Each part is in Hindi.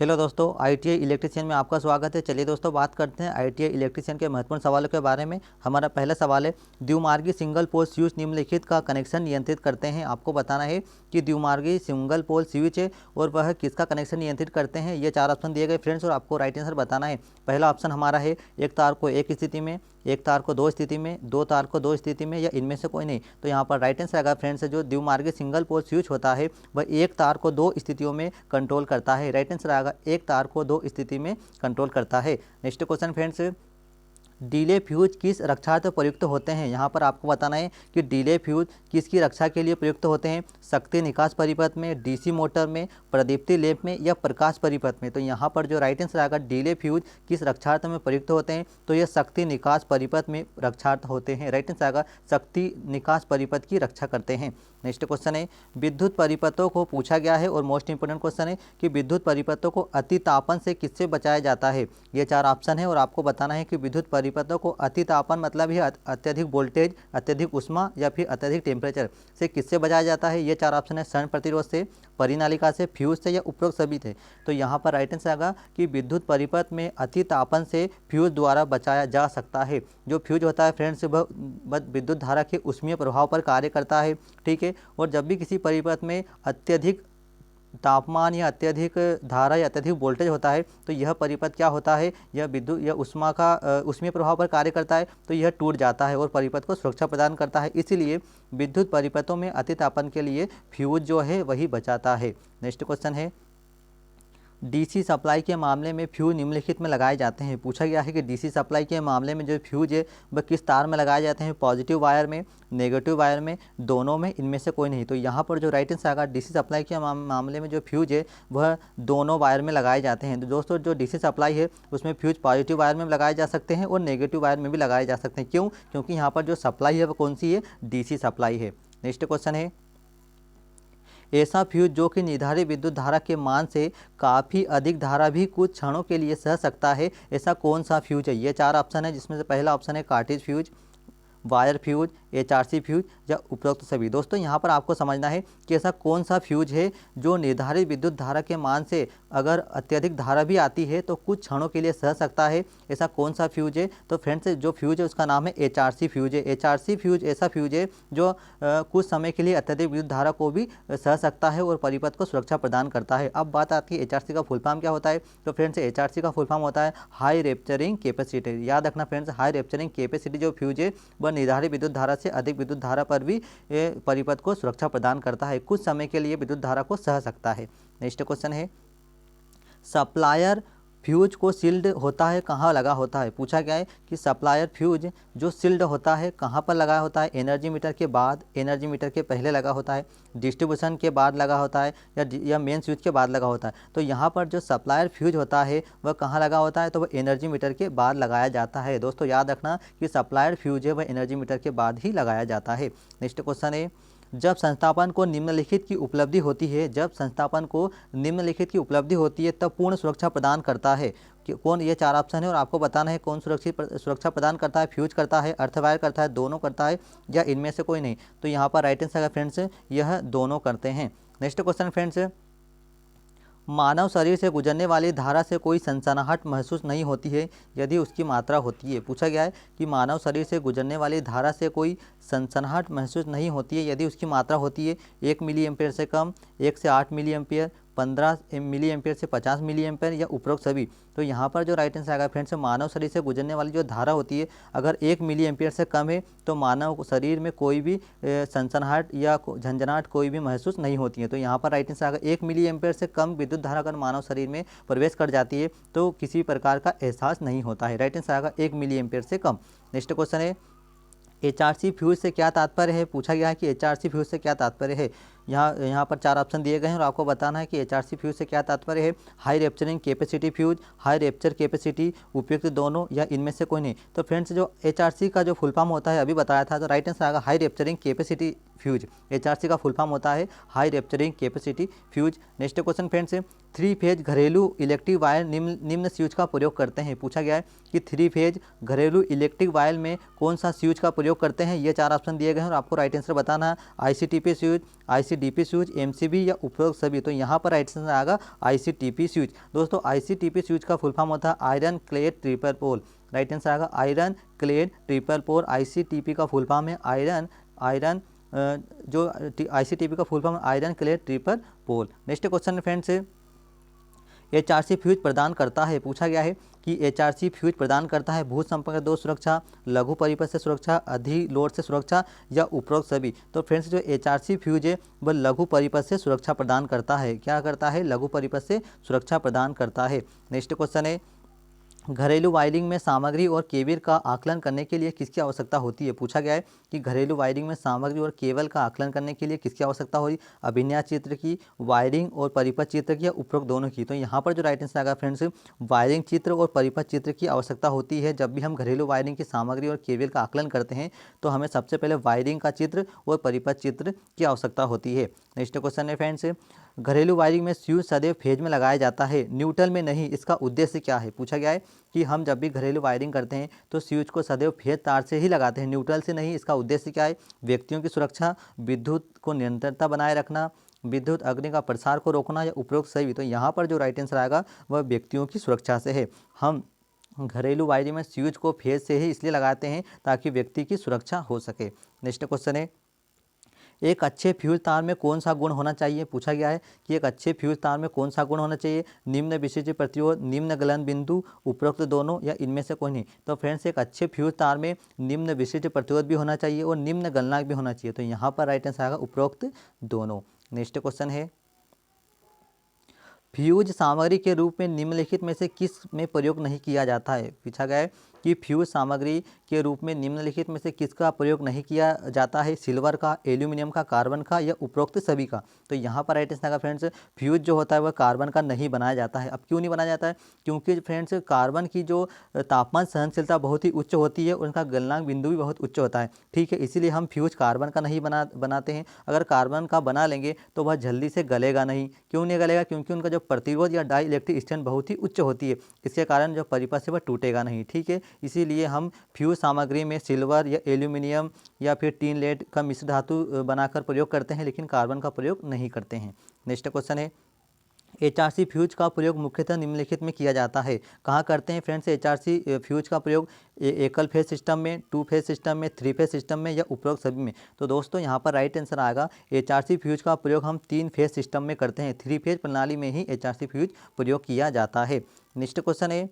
हेलो दोस्तों, आईटीआई इलेक्ट्रीशियन में आपका स्वागत है। चलिए दोस्तों, बात करते हैं आईटीआई इलेक्ट्रीशियन के महत्वपूर्ण सवालों के बारे में। हमारा पहला सवाल है, द्विमार्गी सिंगल पोल स्विच निम्नलिखित का कनेक्शन नियंत्रित करते हैं। आपको बताना है कि द्विमार्गी सिंगल पोल स्विच है और वह किसका कनेक्शन नियंत्रित करते हैं। ये 4 ऑप्शन दिए गए फ्रेंड्स, और आपको राइट आंसर बताना है। पहला ऑप्शन हमारा है, एक तार को एक स्थिति में, एक तार को दो स्थिति में, दो तार को दो स्थिति में, या इनमें से कोई नहीं। तो यहाँ पर राइट आंसर आएगा फ्रेंड्स, जो द्विमार्गी सिंगल पोल स्विच होता है वह एक तार को दो स्थितियों में कंट्रोल करता है। राइट आंसर आएगा, एक तार को दो स्थिति में कंट्रोल करता है। Next question friends, delay fuse किस रक्षार्थ प्रयुक्त होते हैं। यहाँ पर आपको बताना है कि डीले फ्यूज किसकी रक्षा के लिए प्रयुक्त होते हैं। शक्ति निकास परिपथ में, डीसी मोटर में, प्रदीप्ति लैंप में, या प्रकाश परिपथ में। तो यहाँ पर जो राइट आंसर आएगा, डीले फ्यूज किस रक्षार्थ में प्रयुक्त होते हैं, तो ये शक्ति निकास परिपथ में रक्षार्थ होते हैं। राइट आंसर आएगा, शक्ति निकास परिपथ की रक्षा करते हैं। नेक्स्ट क्वेश्चन है, विद्युत परिपथों को पूछा गया है और मोस्ट इंपोर्टेंट क्वेश्चन है कि विद्युत परिपथों को अतितापन से किससे बचाया जाता है। ये 4 ऑप्शन है और आपको बताना है कि विद्युत परिपथों को अतितापन मतलब ही अत्यधिक वोल्टेज, अत्यधिक उष्मा या फिर अत्यधिक टेम्परेचर से किससे बचाया जाता है। ये 4 ऑप्शन है, क्षण प्रतिरोध से, परिनालिका से, फ्यूज से, या उपरोक्त सभी थे। तो यहाँ पर राइट आंसर आएगा कि विद्युत परिपथ में अतितापन से फ्यूज द्वारा बचाया जा सकता है। जो फ्यूज होता है फ्रेंड्स, वह विद्युत धारा के ऊष्मीय प्रभाव पर कार्य करता है। ठीक है, और जब भी किसी परिपथ में अत्यधिक तापमान या अत्यधिक धारा या अत्यधिक वोल्टेज होता है, तो यह परिपथ क्या होता है, यह विद्युत या उष्मा का ऊष्मीय प्रभाव पर कार्य करता है, तो यह टूट जाता है और परिपथ को सुरक्षा प्रदान करता है। इसीलिए विद्युत परिपथों में अतितापन के लिए फ्यूज जो है वही बचाता है। नेक्स्ट क्वेश्चन है, डीसी सप्लाई के मामले में फ्यूज निम्नलिखित में लगाए जाते हैं। पूछा गया है कि डीसी सप्लाई के मामले में जो फ्यूज है वह किस तार में लगाए जाते हैं। पॉजिटिव वायर में, नेगेटिव वायर में, दोनों में, इनमें से कोई नहीं। तो यहाँ पर जो राइट आंसर आएगा, डीसी सप्लाई के मामले में जो फ्यूज है वह दोनों वायर में लगाए जाते हैं। तो दोस्तों, जो डीसी सप्लाई है उसमें फ्यूज पॉजिटिव वायर में लगाए जा सकते हैं और नेगेटिव वायर में भी लगाए जा सकते हैं। क्यों? क्योंकि यहाँ पर जो सप्लाई है वह कौन सी है, डीसी सप्लाई है। नेक्स्ट क्वेश्चन है, ऐसा फ्यूज जो कि निर्धारित विद्युत धारा के मान से काफ़ी अधिक धारा भी कुछ क्षणों के लिए सह सकता है, ऐसा कौन सा फ्यूज है। ये 4 ऑप्शन है, जिसमें से पहला ऑप्शन है cartridge fuse, wire fuse, HRC fuse, या उपरोक्त सभी। दोस्तों, यहाँ पर आपको समझना है कि ऐसा कौन सा फ्यूज है जो निर्धारित विद्युत धारा के मान से अगर अत्यधिक धारा भी आती है तो कुछ क्षणों के लिए सह सकता है। ऐसा कौन सा फ्यूज है? तो फ्रेंड्स, जो फ्यूज है उसका नाम है एचआरसी फ्यूज है। एचआरसी फ्यूज ऐसा फ्यूज है जो कुछ समय के लिए अत्यधिक विद्युत धारा को भी सह सकता है और परिपथ को सुरक्षा प्रदान करता है। अब बात आती है एचआरसी का फुल फॉर्म क्या होता है। तो फ्रेंड्स, एचआरसी का फुल फॉर्म होता है हाई रैप्चरिंग कैपेसिटी। याद रखना फ्रेंड्स, हाई रैप्चरिंग कैपेसिटी जो फ्यूज है वह निर्धारित विद्युत धारा से अधिक विद्युत धारा पर भी परिपथ को सुरक्षा प्रदान करता है, कुछ समय के लिए विद्युत धारा को सह सकता है। नेक्स्ट क्वेश्चन है, सप्लायर फ्यूज को सील्ड होता है कहाँ लगा होता है। पूछा गया है कि सप्लायर फ्यूज जो सील्ड होता है कहाँ पर लगा होता है। एनर्जी मीटर के बाद, एनर्जी मीटर के पहले लगा होता है, डिस्ट्रीब्यूशन के बाद लगा होता है, या मेन स्विच के बाद लगा होता है। तो यहाँ पर जो सप्लायर फ्यूज होता है वह कहाँ लगा होता है, तो वह एनर्जी मीटर के बाद लगाया जाता है। दोस्तों, याद रखना कि सप्लायर फ्यूज है वह एनर्जी मीटर के बाद ही लगाया जाता है। नेक्स्ट क्वेश्चन है, जब संस्थापन को निम्नलिखित की उपलब्धि होती है, जब संस्थापन को निम्नलिखित की उपलब्धि होती है तब पूर्ण सुरक्षा प्रदान करता है कि कौन। ये 4 ऑप्शन है और आपको बताना है कौन सुरक्षा प्रदान करता है। फ्यूज करता है, अर्थवायर करता है, दोनों करता है, या इनमें से कोई नहीं। तो यहाँ पर राइट आंसर है फ्रेंड्स, यह दोनों करते हैं। नेक्स्ट क्वेश्चन फ्रेंड्स, मानव शरीर से गुजरने वाली धारा से कोई सनसनाहट महसूस नहीं होती है यदि उसकी मात्रा होती है। पूछा गया है कि मानव शरीर से गुजरने वाली धारा से कोई सनसनाहट महसूस नहीं होती है यदि उसकी मात्रा होती है 1 मिली एम्पेयर से कम, 1 से 8 मिली एम्पेयर, 15 मिली एम्पेयर से 50 मिली एम्पेयर, या उपरोक्त सभी। तो यहाँ पर जो राइट आंसर आएगा फ्रेंड्स, मानव शरीर से गुजरने वाली जो धारा होती है अगर 1 मिली एम्पेयर से कम है तो मानव शरीर में कोई भी सनसनाहट या झंझनाहट कोई भी महसूस नहीं होती है। तो यहाँ पर राइट आंसर आएगा 1 मिली एम्पेयर से कम विद्युत धारा अगर मानव शरीर में प्रवेश कर जाती है तो किसी प्रकार का एहसास नहीं होता है। राइट आंसर आएगा 1 मिली एम्पेयर से कम। नेक्स्ट क्वेश्चन है, एचआरसी फ्यूज से क्या तात्पर्य है। पूछा गया है कि एचआरसी फ्यूज से क्या तात्पर्य है। यहाँ पर 4 ऑप्शन दिए गए हैं और आपको बताना है कि एचआरसी फ्यूज से क्या तात्पर्य है। High rapturing capacity fuse, high rapture capacity, उपयुक्त दोनों, या इनमें से कोई नहीं। तो फ्रेंड्स, जो एचआरसी का जो फुल फॉर्म होता है अभी बताया था, तो राइट आंसर आएगा high rapturing capacity fuse. HRC का फुल फॉर्म होता है high rapturing capacity fuse. Next question friends, 3 phase घरेलू इलेक्ट्रिक वायर निम्न स्विच का प्रयोग करते हैं। पूछा गया है कि 3 फेज घरेलू इलेक्ट्रिक वायर में कौन सा स्विच का प्रयोग करते हैं। ये 4 ऑप्शन दिए गए हैं और आपको राइट आंसर बताना है। ICTP switch, IC ICDP switch, MCB या उपरोक्त सभी। तो यहाँ पर राइट आंसर आएगा ICTP स्विच। दोस्तों ICTP स्विच का फुल फॉर्म होता है iron clad triple pole. Right answer आएगा iron clad triple pole. ICTP का फुल फॉर्म है आयरन जो ICTP का full form iron clad triple pole. Next question friends, HRC fuse प्रदान करता है, पूछा गया है कि HRC फ्यूज प्रदान करता है भू संपर्क दोष सुरक्षा, लघु परिपथ से सुरक्षा, अधिलोड से सुरक्षा या उपरोक्त सभी। तो फ्रेंड्स जो HRC फ्यूज है वह लघु परिपथ से सुरक्षा प्रदान करता है। क्या करता है? लघु परिपथ से सुरक्षा प्रदान करता है। नेक्स्ट क्वेश्चन है, घरेलू वायरिंग में सामग्री और केबल का आकलन करने के लिए किसकी आवश्यकता होती है? पूछा गया है कि घरेलू वायरिंग में सामग्री और केबल का आकलन करने के लिए किसकी आवश्यकता होगी? अभिन्यास चित्र की, वायरिंग और परिपथ चित्र की या उपरोक्त दोनों की। तो यहाँ पर जो राइट आंसर आएगा फ्रेंड्स, वायरिंग चित्र और परिपथ चित्र की आवश्यकता होती है। जब भी हम घरेलू वायरिंग की सामग्री और केबल का आकलन करते हैं तो हमें सबसे पहले वायरिंग का चित्र और परिपथ चित्र की आवश्यकता होती है। नेक्स्ट क्वेश्चन है फ्रेंड्स, घरेलू वायरिंग में स्विच सदैव फेज में लगाया जाता है, न्यूट्रल में नहीं, इसका उद्देश्य क्या है? पूछा गया है कि हम जब भी घरेलू वायरिंग करते हैं तो स्विच को सदैव फेज तार से ही लगाते हैं, न्यूट्रल से नहीं। इसका उद्देश्य क्या है? व्यक्तियों की सुरक्षा, विद्युत को निरंतरता बनाए रखना, विद्युत अग्नि का प्रसार को रोकना या उपरोक्त सभी। तो यहाँ पर जो राइट आंसर आएगा वह व्यक्तियों की सुरक्षा से है। हम घरेलू वायरिंग में स्विच को फेज से ही इसलिए लगाते हैं ताकि व्यक्ति की सुरक्षा हो सके। नेक्स्ट क्वेश्चन है, एक अच्छे फ्यूज तार में कौन सा गुण होना चाहिए? पूछा गया है कि एक अच्छे फ्यूज तार में कौन सा गुण होना चाहिए? निम्न विशिष्ट प्रतिरोध, निम्न गलन बिंदु, उपरोक्त दोनों या इनमें से कोई नहीं। तो फ्रेंड्स एक अच्छे फ्यूज तार में निम्न विशिष्ट प्रतिरोध भी होना चाहिए और निम्न गलनांक भी होना चाहिए। तो यहाँ पर राइट आंसर आएगा उपरोक्त दोनों। नेक्स्ट क्वेश्चन है, फ्यूज सामग्री के रूप में निम्नलिखित में से किस में प्रयोग नहीं किया जाता है? पूछा गया है कि फ्यूज सामग्री के रूप में निम्नलिखित में से किसका प्रयोग नहीं किया जाता है? सिल्वर का, एल्यूमिनियम का, कार्बन का या उपरोक्त सभी का। तो यहाँ पर राइट आंसर फ्रेंड्स, फ्यूज जो होता है वह कार्बन का नहीं बनाया जाता है। अब क्यों नहीं बनाया जाता है? क्योंकि फ्रेंड्स कार्बन की जो तापमान सहनशीलता बहुत ही उच्च होती है, उनका गलनांक बिंदु भी बहुत उच्च होता है। ठीक है, इसीलिए हम फ्यूज कार्बन का नहीं बनाते हैं। अगर कार्बन का बना लेंगे तो वह जल्दी से गलेगा नहीं। क्यों नहीं गलेगा? क्योंकि उनका जो प्रतिरोध या डाई इलेक्ट्रिक स्ट्रेंथ बहुत ही उच्च होती है। इसके कारण जो परिपथ से वह टूटेगा नहीं। ठीक है, इसीलिए हम फ्यूज सामग्री में सिल्वर या एल्यूमिनियम या फिर टीन लेड का मिश्र धातु बनाकर प्रयोग करते हैं, लेकिन कार्बन का प्रयोग नहीं करते हैं। नेक्स्ट क्वेश्चन है, HRC फ्यूज का प्रयोग मुख्यतः निम्नलिखित में किया जाता है। कहाँ करते हैं फ्रेंड्स HRC फ्यूज का प्रयोग? एकल फेज सिस्टम में, टू फेज सिस्टम में, थ्री फेज सिस्टम में या उपरोक्त सभी में। तो दोस्तों यहाँ पर राइट आंसर आएगा HRC फ्यूज का प्रयोग हम तीन फेज सिस्टम में करते हैं। थ्री फेज प्रणाली में ही HRC फ्यूज प्रयोग किया जाता है। नेक्स्ट क्वेश्चन है,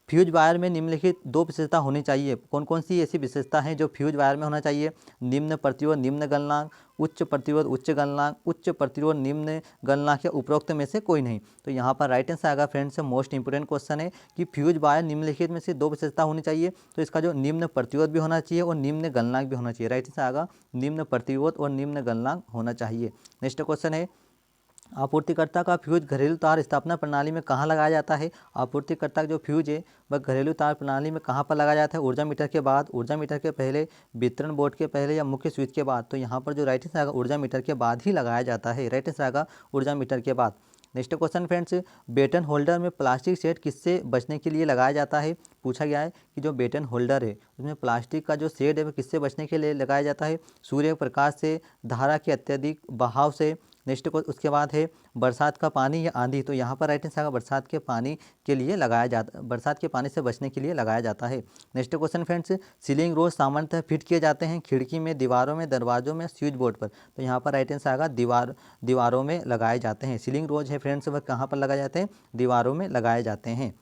फ्यूज वायर में निम्नलिखित दो विशेषता होनी चाहिए। कौन कौन सी ऐसी विशेषता हैं जो फ्यूज वायर में होना चाहिए? निम्न प्रतिरोध निम्न गलनांक, उच्च प्रतिरोध उच्च गलनांक, उच्च प्रतिरोध निम्न गलनांक या उपरोक्त में से कोई नहीं। तो यहाँ पर राइट आंसर आएगा फ्रेंड्स, मोस्ट इंपोर्टेंट क्वेश्चन है कि फ्यूज वायर निम्नलिखित में से दो विशेषता होनी चाहिए। तो इसका जो निम्न प्रतिरोध भी होना चाहिए और निम्न गलनांक भी होना चाहिए। राइट आंसर आएगा निम्न प्रतिरोध और निम्न गलनांक होना चाहिए। नेक्स्ट क्वेश्चन है, आपूर्तिकर्ता का फ्यूज घरेलू तार स्थापना प्रणाली में कहाँ लगाया जाता है? आपूर्तिकर्ता का जो फ्यूज है वह घरेलू तार प्रणाली में कहाँ पर लगाया जाता है? ऊर्जा मीटर के बाद, ऊर्जा मीटर के पहले, वितरण बोर्ड के पहले या मुख्य स्विच के बाद। तो यहाँ पर जो राइट आंसर आएगा ऊर्जा मीटर के बाद ही लगाया जाता है। राइट आंसर आएगा ऊर्जा मीटर के बाद। Next question friends, baton holder में प्लास्टिक सेट किससे बचने के लिए लगाया जाता है? पूछा गया है कि जो बेटन होल्डर है उसमें प्लास्टिक का जो शेड है वह किससे बचने के लिए लगाया जाता है? सूर्य प्रकाश से, धारा के अत्यधिक बहाव से। नेक्स्ट को उसके बाद है बरसात का पानी या आंधी। तो यहाँ पर राइट आंसर आएगा बरसात के पानी के लिए लगाया जाता, बरसात के पानी से बचने के लिए लगाया जाता है। नेक्स्ट क्वेश्चन फ्रेंड्स, सीलिंग रोज सामान्यतः फिट किए जाते हैं खिड़की में, दीवारों में, दरवाजों में, स्विच बोर्ड पर। तो यहाँ पर राइट आंसर आएगा दीवारों में लगाए जाते हैं। सीलिंग रोज है फ्रेंड्स वह कहाँ पर लगाए जाते हैं? दीवारों में लगाए जाते हैं।